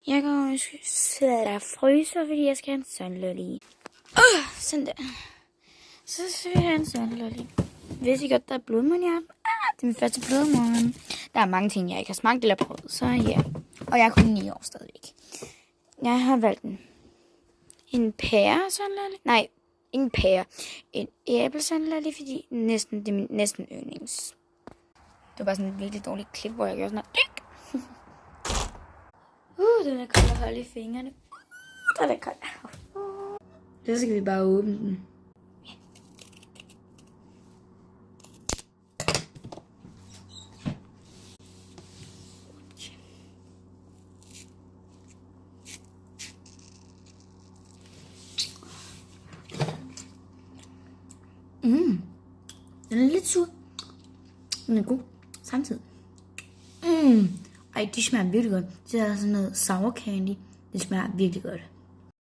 Jeg går og sidder der og fryser, fordi jeg skal have en sundlolly. Sådan der. Så skal jeg have en sundlolly. Hvis I godt, der er blodmund i ham. Det er min første blodmund. Der er mange ting, jeg ikke har smagt eller prøvet, så ja. Og jeg er kun 9 år stadigvæk. Jeg har valgt en pære sundlolly. Nej, ikke en pære. En æblesundlolly, fordi det er min næsten yndlings. Det var bare sådan en virkelig dårlig klip, hvor jeg gjorde sådan noget. Den er kold at holde i fingrene. Den er kold. Så skal vi bare åbne den. Den er lidt sur. Den er god samtidig. Ej, de smager virkelig godt. Det er sådan noget sour candy. Det smager virkelig godt.